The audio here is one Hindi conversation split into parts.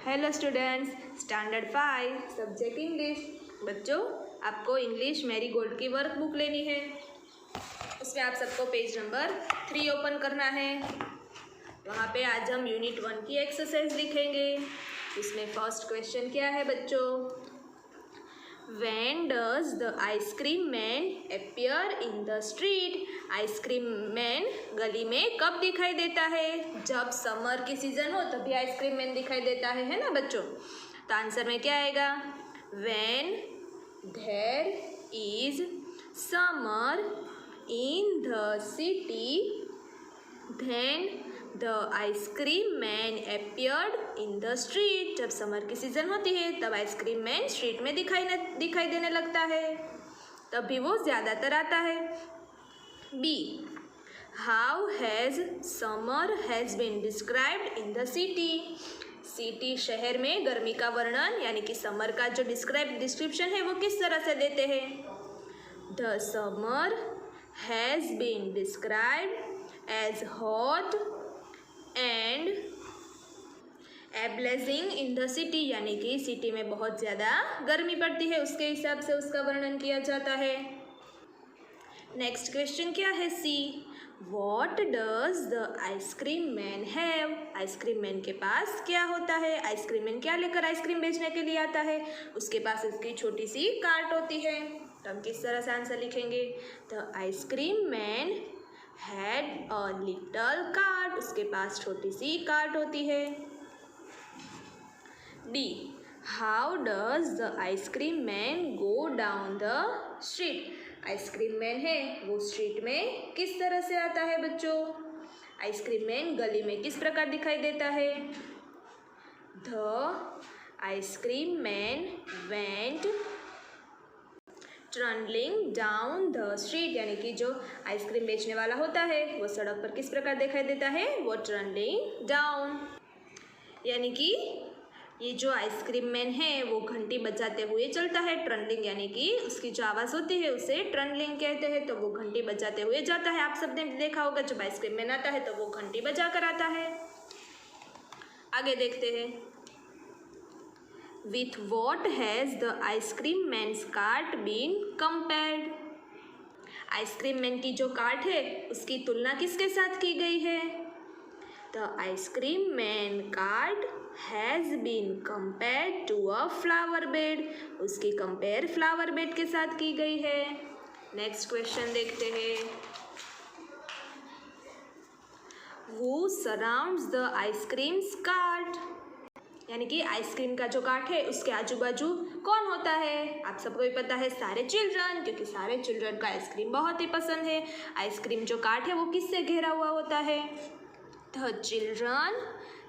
Hello students, standard 5 subject English. बच्चों, आपको इंग्लिश मैरी गोल्ड की वर्क बुक लेनी है। उसमें आप सबको पेज नंबर 3 ओपन करना है। वहाँ पे आज हम यूनिट 1 की एक्सरसाइज लिखेंगे। इसमें फर्स्ट क्वेश्चन क्या है बच्चों? When does the ice cream man appear in the street? Ice cream man गली में कब दिखाई देता है? जब समर की सीजन हो तभी आइसक्रीम मैन दिखाई देता है ना बच्चों? तो आंसर में क्या आएगा? When there is summer in the city, then the ice cream man appeared in the street. जब समर की सीजन होती है तब आइसक्रीम मैन स्ट्रीट में दिखाई देने लगता है, तभी वो ज़्यादातर आता है। B. How has summer has been described in the city? City शहर में गर्मी का वर्णन यानी कि समर का जो डिस्क्रिप्शन है वो किस तरह से देते हैं? The summer has been described as hot and blazing in the city, यानी कि सिटी में बहुत ज़्यादा गर्मी पड़ती है, उसके हिसाब से उसका वर्णन किया जाता है। नेक्स्ट क्वेश्चन क्या है? सी. What does the ice cream man have? Ice cream man के पास क्या होता है? आइसक्रीम मैन क्या लेकर आइसक्रीम बेचने के लिए आता है? उसके पास उसकी छोटी सी कार्ट होती है। तो हम किस तरह से आंसर लिखेंगे? The ice cream man had a little cart. उसके पास छोटी सी कार्ट होती है। D. How does the ice cream man go down the street? Ice cream man है वो स्ट्रीट में किस तरह से आता है बच्चों? आइसक्रीम मैन गली में किस प्रकार दिखाई देता है? The ice cream man went travelling down the street, यानी कि जो आइसक्रीम बेचने वाला होता है वो सड़क पर किस प्रकार दिखाई देता है? वो ट्रैवलिंग डाउन, यानी कि ये जो आइसक्रीम मैन है वो घंटी बजाते हुए चलता है। ट्रैवलिंग यानी कि उसकी जो आवाज़ होती है उसे ट्रैवलिंग कहते हैं। तो वो घंटी बजाते हुए जाता है। आप सबने देखा होगा जब आइसक्रीम मैन आता है तो वो घंटी बजा कर आता है। आगे देखते हैं। With what has the ice-cream man's cart been compared? Ice cream man की जो कार्ट है उसकी तुलना किसके साथ की गई है? The ice-cream man cart has been compared to a flower bed. उसकी कंपेयर फ्लावर बेड के साथ की गई है। नेक्स्ट क्वेश्चन देखते हैं। Who surrounds the ice cream's cart? यानी कि आइसक्रीम का जो कार्ट है उसके आजू बाजू कौन होता है? आप सबको भी पता है, सारे चिल्ड्रन, क्योंकि सारे चिल्ड्रन को आइसक्रीम बहुत ही पसंद है। आइसक्रीम जो कार्ट है वो किससे घेरा हुआ होता है? The children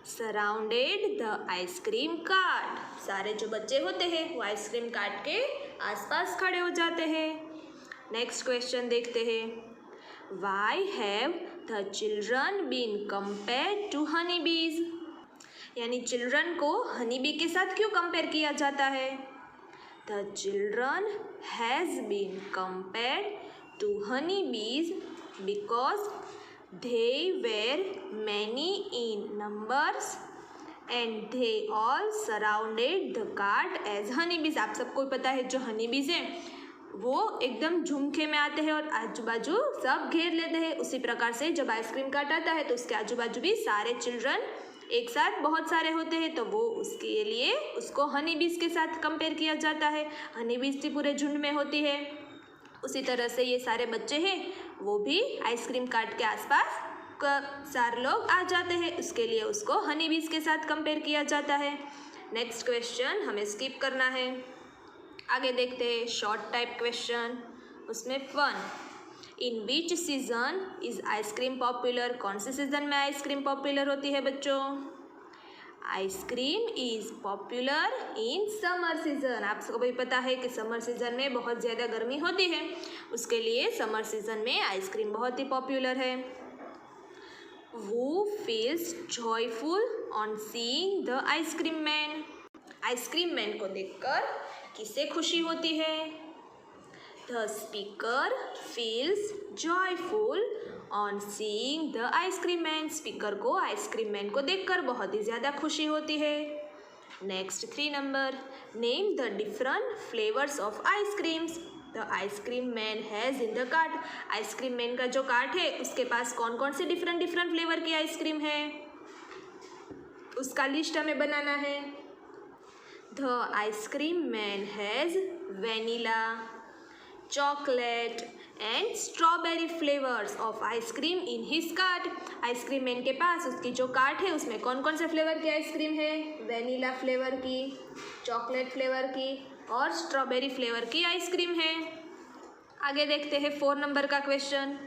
surrounded the ice cream cart. सारे जो बच्चे होते हैं वो आइसक्रीम कार्ट के आसपास खड़े हो जाते हैं। नेक्स्ट क्वेश्चन देखते हैं। Why have the children been compared to honey bees? यानी चिल्ड्रन को हनी बी के साथ क्यों कंपेयर किया जाता है? The children has been compared to honey bees because they were many in numbers and they all surrounded the cart as honey bees. आप सबको पता है जो हनी बीज हैं वो एकदम झुमके में आते हैं और आजू बाजू सब घेर लेते हैं। उसी प्रकार से जब आइसक्रीम कार्ट आता है तो उसके आजू बाजू भी सारे चिल्ड्रन एक साथ बहुत सारे होते हैं, तो वो उसके लिए उसको हनी बीज के साथ कंपेयर किया जाता है। हनी बीज भी पूरे झुंड में होती है। उसी तरह से ये सारे बच्चे हैं वो भी आइसक्रीम कार्ट के आसपास सारे लोग आ जाते हैं, उसके लिए उसको हनी बीज के साथ कंपेयर किया जाता है। नेक्स्ट क्वेश्चन हमें स्किप करना है। आगे देखते हैं शॉर्ट टाइप क्वेश्चन। उसमें फन। In which season is ice cream popular? कौन से सीज़न में आइसक्रीम पॉपुलर होती है बच्चों? Ice cream is popular in summer season. आप सबको भी पता है कि समर सीज़न में बहुत ज़्यादा गर्मी होती है, उसके लिए समर सीज़न में आइसक्रीम बहुत ही पॉपुलर है। Who feels joyful on seeing the ice cream man? Ice cream man को देखकर किसे खुशी होती है? The speaker feels joyful on seeing the ice cream man. Speaker को आइसक्रीम मैन को देखकर बहुत ही ज़्यादा खुशी होती है। Next 3 number, name the different flavours of ice creams. The ice cream man has in the cart. Ice cream man का जो कार्ट है उसके पास कौन कौन से डिफरेंट डिफरेंट फ्लेवर की आइसक्रीम है, उसका लिस्ट हमें बनाना है। The ice cream man has vanilla, chocolate and strawberry flavours of ice cream in his cart. Ice cream man के पास उसकी जो कार्ट है उसमें कौन कौन से फ्लेवर की आइसक्रीम है, वेनिला फ्लेवर की, चॉकलेट फ्लेवर की और स्ट्रॉबेरी फ्लेवर की आइसक्रीम है। आगे देखते हैं 4 नंबर का question,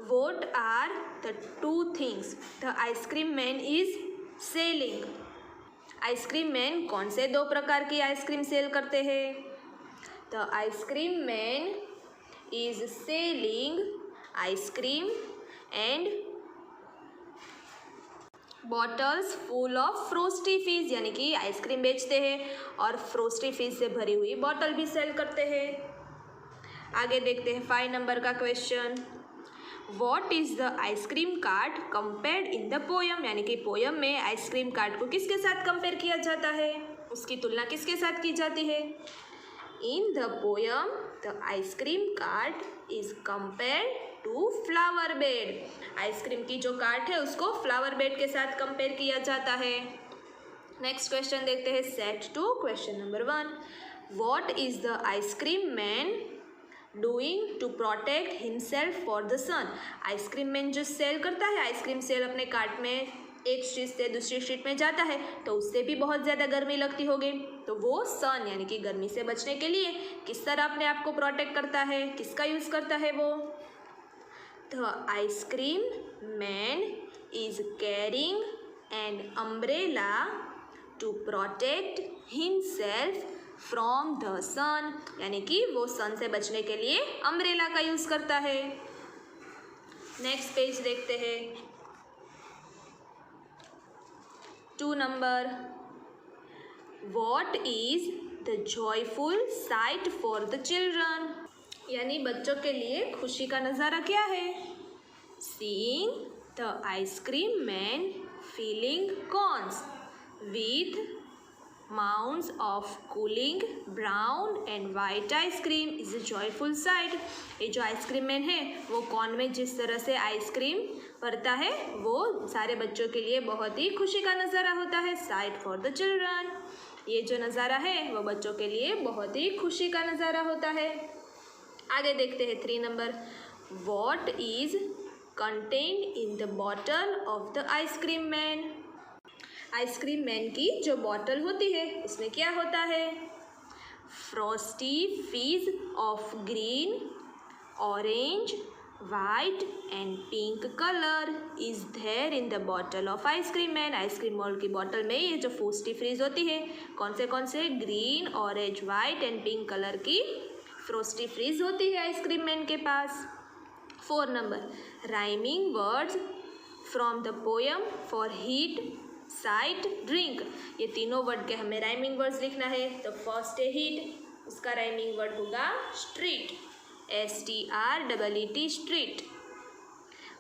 what are the 2 things the ice cream man is selling. Ice cream man कौन से 2 प्रकार की आइसक्रीम सेल करते हैं। The ice cream man is selling ice cream and bottles full of frosty fizz, यानी कि आइसक्रीम बेचते हैं और फ्रोस्टी फिज से भरी हुई बॉटल भी सेल करते हैं। आगे देखते हैं 5 नंबर का question, what is the ice cream cart compared in the poem. यानी कि पोयम में आइसक्रीम कार्ट को किसके साथ कंपेयर किया जाता है, उसकी तुलना किसके साथ की जाती है। In the poem the ice cream cart is compared to flower bed. Ice cream की जो कार्ट है उसको फ्लावर बेड के साथ कंपेयर किया जाता है। नेक्स्ट क्वेश्चन देखते हैं set 2 question number 1, what is the ice cream man doing to protect himself for the sun. Ice cream man जो सेल करता है, आइसक्रीम सेल अपने कार्ट में एक स्ट्रीट से दूसरी स्ट्रीट में जाता है तो उससे भी बहुत ज़्यादा गर्मी लगती होगी, तो वो सन यानी कि गर्मी से बचने के लिए किस तरह अपने आप को प्रोटेक्ट करता है, किसका यूज़ करता है वो। The ice cream man is carrying an umbrella to protect himself from the sun, यानी कि वो सन से बचने के लिए अम्ब्रेला का यूज़ करता है। नेक्स्ट पेज देखते हैं 2 number, what is the joyful sight for the children. यानी बच्चों के लिए खुशी का नज़ारा क्या है। Seeing the ice cream man filling cones with mounds of cooling brown and white ice cream is a joyful sight। ये जो आइसक्रीम मैन है वो कॉर्न में जिस तरह से आइसक्रीम भरता है वो सारे बच्चों के लिए बहुत ही खुशी का नज़ारा होता है। साइट फॉर द चिल्ड्रन, ये जो नज़ारा है वो बच्चों के लिए बहुत ही खुशी का नज़ारा होता है। आगे देखते हैं 3 number, what is contained in the bottle of the ice cream man. Ice cream man की जो बॉटल होती है उसमें क्या होता है। Frosty fizz of green, orange, white and pink colour is there in the bottle of ice cream man. Ice cream man की बॉटल में ये जो फ्रॉस्टी फ्रीज होती है कौन से green, orange, white and pink colour की फ्रॉस्टी फ्रीज होती है आइसक्रीम मैन के पास। 4 number, rhyming words from the poem for heat, sight, drink. ये तीनों वर्ड के हमें राइमिंग वर्ड्स लिखना है। तो फर्स्ट है हीट, उसका राइमिंग वर्ड होगा स्ट्रीट, STREET स्ट्रीट।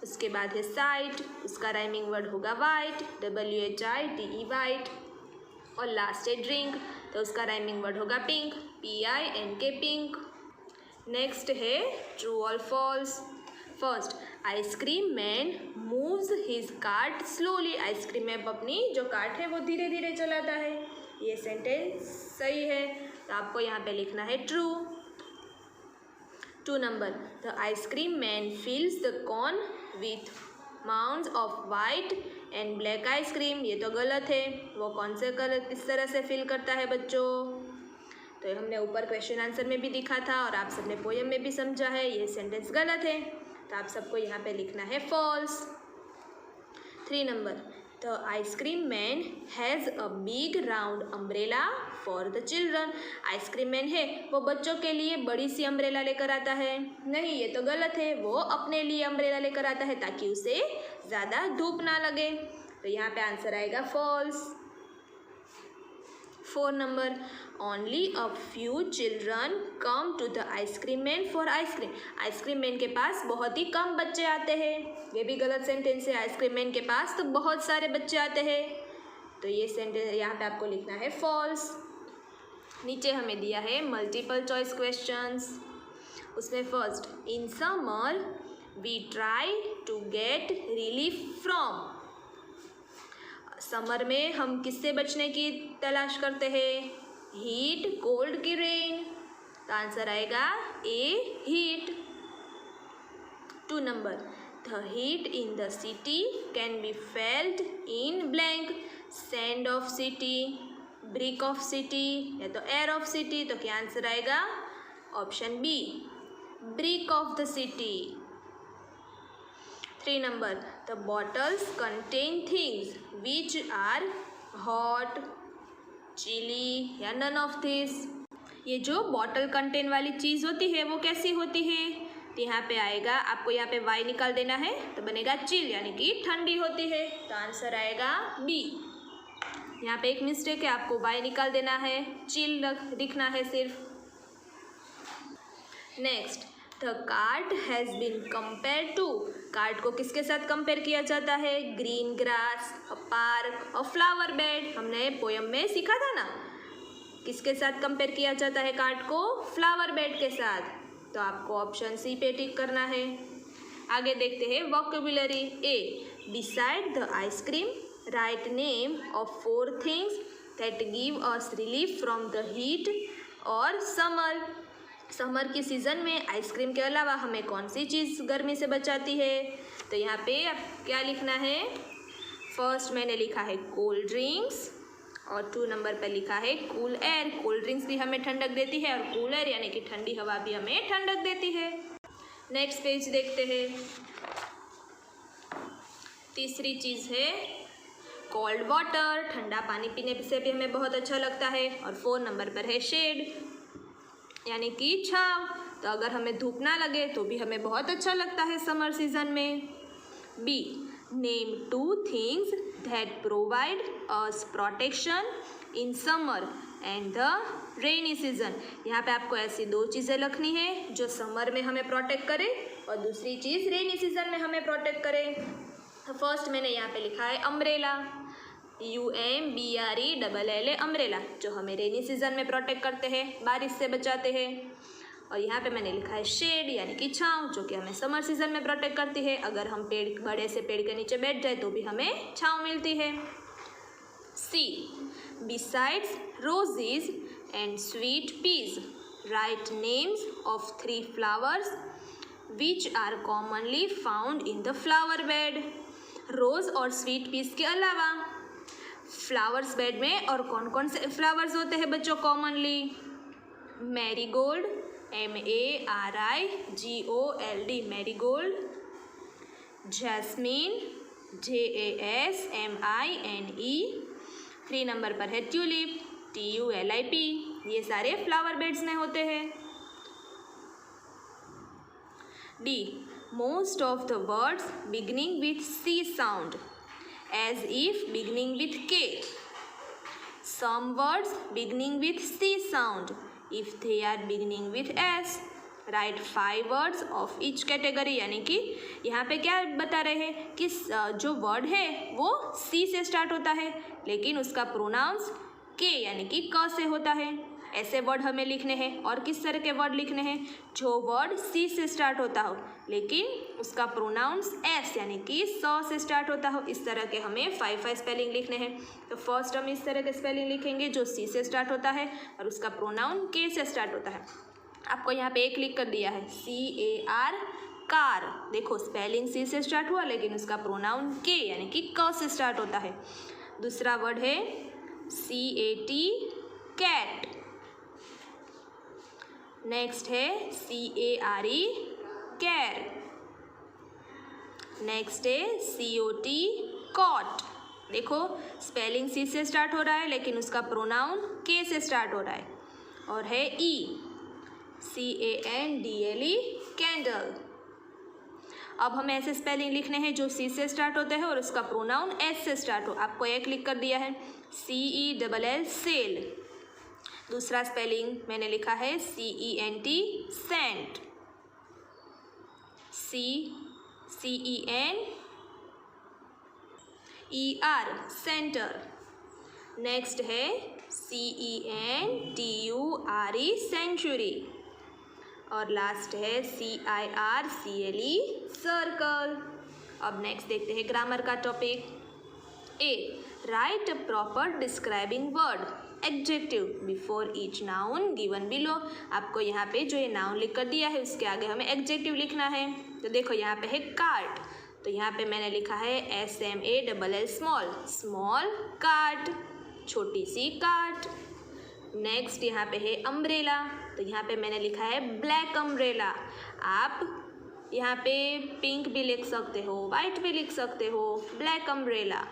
उसके बाद है साइट, उसका राइमिंग वर्ड होगा वाइट, WHITE वाइट। और लास्ट है ड्रिंक, तो उसका राइमिंग वर्ड होगा पिंक, PINK पिंक। नेक्स्ट है ट्रू और false. First, ice cream man moves his cart slowly. Ice cream man अपनी जो कार्ट है वो धीरे धीरे चलाता है। ये सेंटेंस सही है, तो आपको यहाँ पे लिखना है true. 2 number, the ice cream man fills the cone with mounds of white and black ice cream. ये तो गलत है, वो कौन से कलर किस तरह से फिल करता है बच्चों। तो हमने ऊपर क्वेश्चन आंसर में भी दिखा था और आप सबने पोयम में भी समझा है, ये सेंटेंस गलत है, तो आप सबको यहाँ पे लिखना है false. 3 number, the ice cream man has a big round umbrella for the children. Ice cream man है वो बच्चों के लिए बड़ी सी अम्ब्रेला लेकर आता है। नहीं, ये तो गलत है, वो अपने लिए अम्ब्रेला लेकर आता है ताकि उसे ज़्यादा धूप ना लगे, तो यहाँ पे आंसर आएगा false. 4 number, only a few children come to the ice cream man for ice cream. Ice cream man के पास बहुत ही कम बच्चे आते हैं। ये भी गलत सेंटेंस है, आइसक्रीम मैन के पास तो बहुत सारे बच्चे आते हैं। तो ये सेंटेंस यहाँ पे आपको लिखना है फॉल्स। नीचे हमें दिया है मल्टीपल चॉइस क्वेश्चंस। उसमें first, in summer we try to get relief from. Summer में हम किससे बचने की तलाश करते हैं? हीट, कोल्ड की रेन? तो आंसर आएगा A, heat. 2 number, the heat in the city can be felt in blank. Sand of city, brick of city या तो एयर ऑफ सिटी? तो क्या आंसर आएगा? Option B, brick of the city. 3 number, the bottles contain things which are hot, chilly या नन ऑफ दिस। ये जो बॉटल कंटेन वाली चीज़ होती है वो कैसी होती है? तो यहाँ पे आएगा, आपको यहाँ पे वाई निकाल देना है तो बनेगा चिल, यानी कि ठंडी होती है। तो आंसर आएगा बी। यहाँ पे एक मिस्टेक है, आपको वाई निकाल देना है, चिल लिखना है सिर्फ। Next, the cart has been compare to. Cart को किसके साथ कंपेयर किया जाता है? ग्रीन ग्रास, अ पार्क और फ्लावर बेड। हमने पोयम में सीखा था ना, किसके साथ कंपेयर किया जाता है कार्ट को? फ्लावर बेड के साथ। तो आपको ऑप्शन सी पे टिक करना है। आगे देखते हैं vocabulary. A, beside the ice cream write name of 4 things that give us relief from the heat और समर। समर की सीज़न में आइसक्रीम के अलावा हमें कौन सी चीज़ गर्मी से बचाती है? तो यहाँ पे अब क्या लिखना है? फर्स्ट मैंने लिखा है कोल्ड ड्रिंक्स और 2 नंबर पर लिखा है कूल एयर। कोल्ड ड्रिंक्स भी हमें ठंडक देती है और कूल एयर यानी कि ठंडी हवा भी हमें ठंडक देती है। नेक्स्ट पेज देखते हैं। तीसरी चीज़ है कोल्ड वाटर, ठंडा पानी पीने से भी हमें बहुत अच्छा लगता है। और 4 नंबर पर है शेड, यानी कि छाँव। तो अगर हमें धूप ना लगे तो भी हमें बहुत अच्छा लगता है समर सीजन में। B, name 2 things that provide us protection in summer and the rainy season. यहाँ पे आपको ऐसी 2 चीज़ें लिखनी है जो समर में हमें प्रोटेक्ट करे और दूसरी चीज़ रेनी सीजन में हमें प्रोटेक्ट करे। तो फर्स्ट मैंने यहाँ पे लिखा है अम्ब्रेला, UMBRELLA, अम्ब्रेला, जो हमें रेनी सीजन में प्रोटेक्ट करते हैं, बारिश से बचाते हैं। और यहाँ पे मैंने लिखा है शेड, यानी कि छाँव, जो कि हमें समर सीजन में प्रोटेक्ट करती है। अगर हम बड़े से पेड़ के नीचे बैठ जाए तो भी हमें छाँव मिलती है। C, besides roses and sweet peas write names of 3 flowers which are commonly found in the flower bed. Rose और स्वीट पीस के अलावा फ्लावर्स बेड में और कौन कौन से फ्लावर्स होते हैं बच्चों commonly? Marigold, MARIGOLD, marigold. Jasmine, JASMINE। 3 number पर है ट्यूलिप, TULIP। ये सारे फ्लावर बेड्स में होते हैं। D, most of the words beginning with C sound as if beginning with K. Some words beginning with C sound if they are beginning with S. Write 5 words of each category, यानी कि यहाँ पे क्या बता रहे हैं कि जो वर्ड है वो C से स्टार्ट होता है लेकिन उसका प्रोनाउंस K यानी कि क से होता है। ऐसे वर्ड हमें लिखने हैं। और किस तरह के वर्ड लिखने हैं? जो वर्ड C से स्टार्ट होता हो लेकिन उसका प्रोनाउंस S यानी कि स से स्टार्ट होता हो। इस तरह के हमें 5 स्पेलिंग लिखने हैं। तो फर्स्ट हम इस तरह के स्पेलिंग लिखेंगे जो C से स्टार्ट होता है और उसका प्रोनाउन K से स्टार्ट होता है। आपको यहाँ पे एक लिख कर दिया है CAR, कार। देखो स्पेलिंग C से स्टार्ट हुआ लेकिन उसका प्रोनाउन K यानी कि क से स्टार्ट होता है। दूसरा वर्ड है CAT, कैट। नेक्स्ट है CARE, कैर। नेक्स्ट है COT, कॉट। देखो स्पेलिंग C से स्टार्ट हो रहा है लेकिन उसका प्रोनाउन K से स्टार्ट हो रहा है। और है CANDLE, कैंडल। अब हमें ऐसे स्पेलिंग लिखने हैं जो C से स्टार्ट होते हैं और उसका प्रोनाउन S से स्टार्ट हो। आपको एक लिख कर दिया है CELL, सेल। दूसरा स्पेलिंग मैंने लिखा है CENT, Saint. CENER, centre. Next है CENTURE सेंचुरी। और लास्ट है CIRCLE सर्कल। अब नेक्स्ट देखते हैं ग्रामर का topic. A, right a proper describing word adjective before each noun given below. आपको यहाँ पे जो ये नाउन लिख कर दिया है उसके आगे हमें एडजेक्टिव लिखना है। तो देखो यहाँ पे है कार्ट, तो यहाँ पे मैंने लिखा है SMALL स्मॉल, स्मॉल कार्ट, छोटी सी कार्ट। नेक्स्ट यहाँ पे है अम्ब्रेला, तो यहाँ पे मैंने लिखा है ब्लैक अम्ब्रेला। आप यहाँ पे पिंक भी लिख सकते हो, वाइट भी लिख सकते हो, ब्लैक अम्ब्रेला।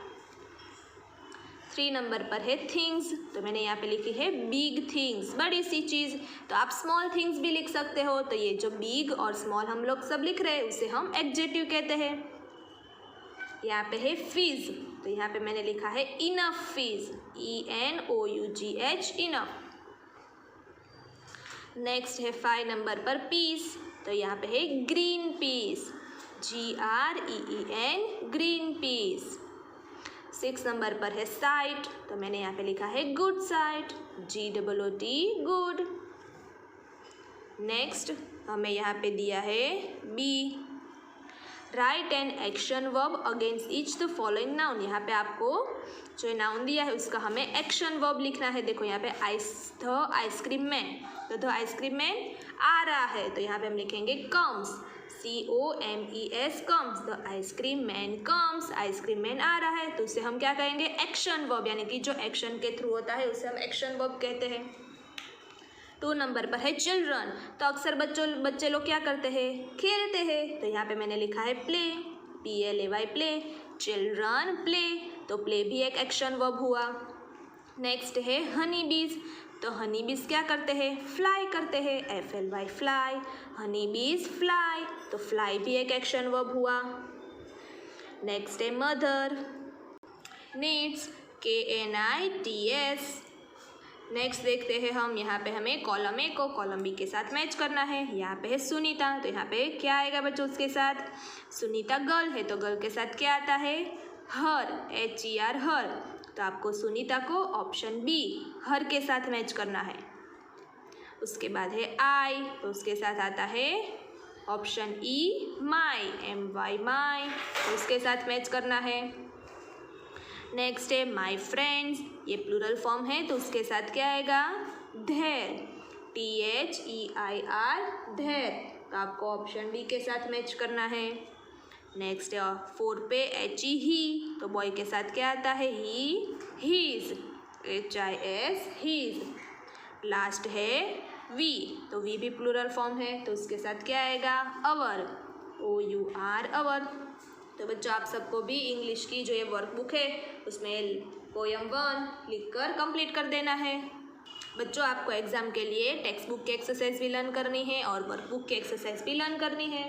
3 नंबर पर है थिंग्स, तो मैंने यहाँ पे लिखी है बिग थिंग्स, बड़ी सी चीज़। तो आप स्मॉल थिंग्स भी लिख सकते हो। तो ये जो बिग और स्मॉल हम लोग सब लिख रहे हैं उसे हम एडजेक्टिव कहते हैं। यहाँ पे है फीस, तो यहाँ पे मैंने लिखा है enough fees, ENOUGH enough. Next है 5 नंबर पर पीस, तो यहाँ पे है green peas, GREEN green peas. 6 number पर है साइट, तो मैंने यहाँ पे लिखा है good sight, GOOD good. Next हमें यहाँ पे दिया है B, write an action verb against each the following noun. यहाँ पे आपको जो नाउन दिया है उसका हमें एक्शन वर्ब लिखना है। देखो यहाँ पे आइसक्रीम मैन, तो द आइसक्रीम मैन आ रहा है, तो यहाँ पे हम लिखेंगे comes, COMES comes, the ice cream man comes, ice cream man आ रहा है, तो उसे हम क्या कहेंगे एक्शन वर्ब, यानी कि जो एक्शन के थ्रू होता है उसे हम एक्शन वर्ब कहते हैं। 2 नंबर पर है चिल्ड्रन, तो अक्सर बच्चे लोग क्या करते हैं, खेलते हैं, तो यहाँ पे मैंने लिखा है play, PLAY play, children play, तो प्ले भी एक एक्शन वर्ब हुआ। नेक्स्ट है हनी बीज, तो हनी बीज क्या करते हैं, फ्लाई करते हैं, FLY फ्लाई, हनी बीज फ्लाई, तो फ्लाई भी एक एक्शन वर्ब हुआ। नेक्स्ट है मदर, नीड्स, KNITS। नेक्स्ट देखते हैं हम, यहाँ पे हमें कॉलम ए को कॉलम बी के साथ मैच करना है। यहाँ पे है सुनीता, तो यहाँ पे क्या आएगा बच्चों उसके साथ, सुनीता गर्ल है, तो गर्ल के साथ क्या आता है हर, HER हर, तो आपको सुनीता को ऑप्शन बी हर के साथ मैच करना है। उसके बाद है आई, तो उसके साथ आता है ऑप्शन ई माई, MY माई, तो उसके साथ मैच करना है। नेक्स्ट है माई फ्रेंड्स, ये प्लूरल फॉर्म है, तो उसके साथ क्या आएगा धेर, THEIR धेर, तो आपको ऑप्शन बी के साथ मैच करना है। नेक्स्ट है 4 पे HE ही, तो बॉय के साथ क्या आता है ही, हीज, HIS हीज। लास्ट है वी, तो वी भी प्लूरल फॉर्म है, तो उसके साथ क्या आएगा अवर, OUR अवर। तो बच्चों आप सबको भी इंग्लिश की जो ये वर्कबुक है उसमें पोयम 1 लिखकर कंप्लीट कर देना है। बच्चों आपको एग्ज़ाम के लिए टेक्स्ट बुक की एक्सरसाइज भी लर्न करनी है और वर्कबुक की एक्सरसाइज भी लर्न करनी है।